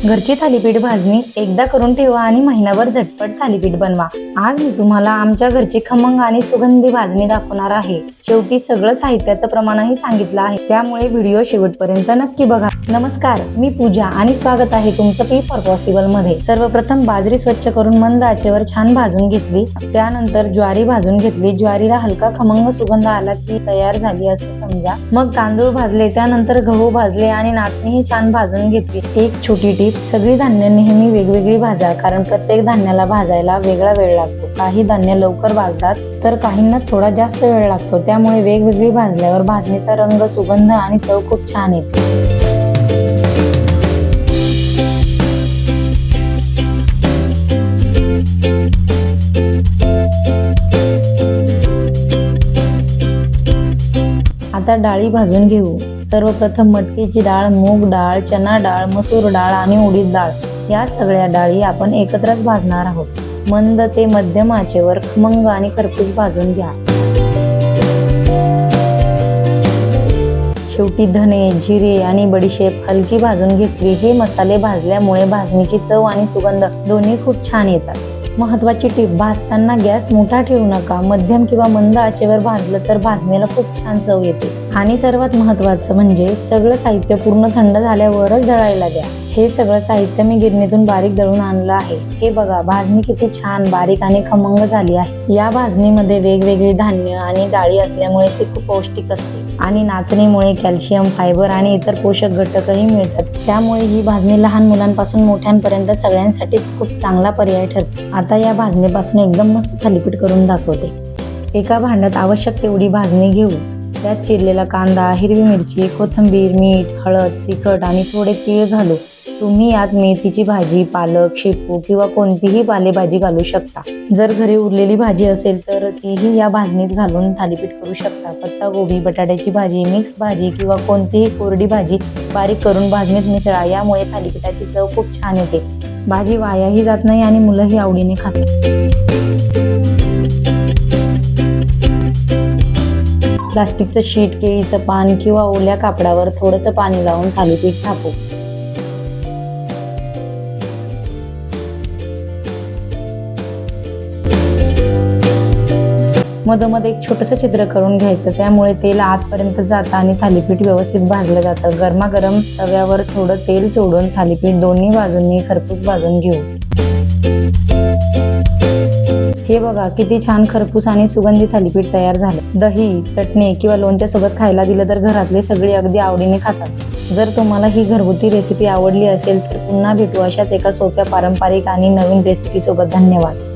घरची थालीपीठ भाजणी एकदा करून ठेवा आणि महिनाभर झटपट थालीपीठ बनवा। आज मी तुम्हाला आमच्या घरची खमंग आणि सुगंधी भाजणी दाखवणार आहे। शेवटी सगळं साहित्याचं प्रमाणही सांगितलं आहे, त्यामुळे व्हिडिओ शेवटपर्यंत नक्की बघा। नमस्कार, मी पूजा आणि स्वागत आहे तुमचं पी फॉर पॉसिबल मध्ये। सर्वप्रथम बाजरी स्वच्छ करून मंद आचेवर छान भाजून घेतली। त्यानंतर ज्वारी भाजून घेतली। ज्वारीला हलका खमंग सुगंध आला की तयार झाली असं समजा। मग तांदूळ भाजले, त्यानंतर गहू भाजले आणि नाचणीही छान भाजून घेतली। एक छोटी टिप, सगळी धान्य नेहमी वेगवेगळी भाजा, कारण प्रत्येक धान्याला भाजायला वेगळा वेळ लागतो। काही धान्य लवकर भाजतात तर काहींना थोडा जास्त वेळ लागतो, त्यामुळे वेगवेगळी भाजल्यावर भाजणीचा रंग, सुगंध आणि चव खूप छान येते। आता डाळी भाजून घेऊ। सर्वप्रथम मटकीची डाळ, मूग डाळ, चना डाळ, मसूर डाळ आणि उडीद डाळ या सगळ्या डाळी आपण एकत्रच भाजणार आहोत। मंद ते मध्यम आचेवर खमंग आणि खरपूस भाजून घ्या। शेवटी धने, जिरे आणि बडीशेप हलकी भाजून घेतली। हे मसाले भाजल्यामुळे भाजणीची चव आणि सुगंध दोन्ही खूप छान येतात। महत्वाची टीप, भाजताना गॅस मोठा ठेवू नका। मध्यम किंवा मंद आचेवर भाजलं तर भाजणीला खूप छान चव येते। आणि सर्वात महत्वाचं म्हणजे सगळं साहित्य पूर्ण थंड झाल्यावरच दळायला द्या। हे सगळं साहित्य मी गिरणीतून बारीक दळून आणलं आहे। हे बघा, भाजणी किती छान बारीक आणि खमंग झाली आहे। या भाजणीमध्ये वेगवेगळी धान्य आणि डाळी असल्यामुळे ती खूप पौष्टिक असते आणि नाचणीमुळे कॅल्शियम, फायबर आणि इतर पोषक घटकही मिळतात। त्यामुळे ही भाजणी लहान मुलांपासून मोठ्यांपर्यंत सगळ्यांसाठीच खूप चांगला पर्याय ठरते। आता या भाजणीपासून एकदम मस्त थालीपीठ करून दाखवते। एका भांड्यात आवश्यक तेवढी भाजणी घेऊ। त्यात चिरलेला कांदा, हिरवी मिरची, कोथिंबीर, मीठ, हळद, तिखट आणि थोडे तीळ घालू। तुम्ही यात मेथीची भाजी, पालक, शेपू किंवा कोणतीही पालेभाजी घालू शकता। जर घरी उरलेली भाजी असेल तर तीही या भाजणीत घालून थालीपीठ करू शकता। पत्ता गोबी, बटाट्याची भाजी, मिक्स भाजी किंवा कोणतीही कोरडी भाजी बारीक करून भाजणीत मिसळा। यामुळे थालीपीठाची चव खूप छान येते। भाजी वायाही जात नाही आणि मुलंही आवडीने खातात। प्लास्टिकचं शीट, केळीचं पान किंवा ओल्या कापडावर थोडंसं पाणी लावून थालीपीठ थापू। मधोमध एक छोटंसं छिद्र करून घ्यायचं, त्यामुळे तेल आतपर्यंत जातं आणि थालीपीठ व्यवस्थित भाजलं जातं। गरमागरम तव्यावर थोडं तेल सोडून थालीपीठ दोन्ही बाजूंनी खरपूस भाजून घेऊ। हे बघा, किती छान खरपूस आणि सुगंधी थालीपीठ तयार झालं। दही, चटणी किंवा लोणच्या सोबत खायला दिलं तर घरातले सगळे अगदी आवडीने खातात। जर तुम्हाला ही घरगुती रेसिपी आवडली असेल तर पुन्हा भेटू अशाच एका सोप्या, पारंपरिक आणि नवीन रेसिपी सोबत। धन्यवाद।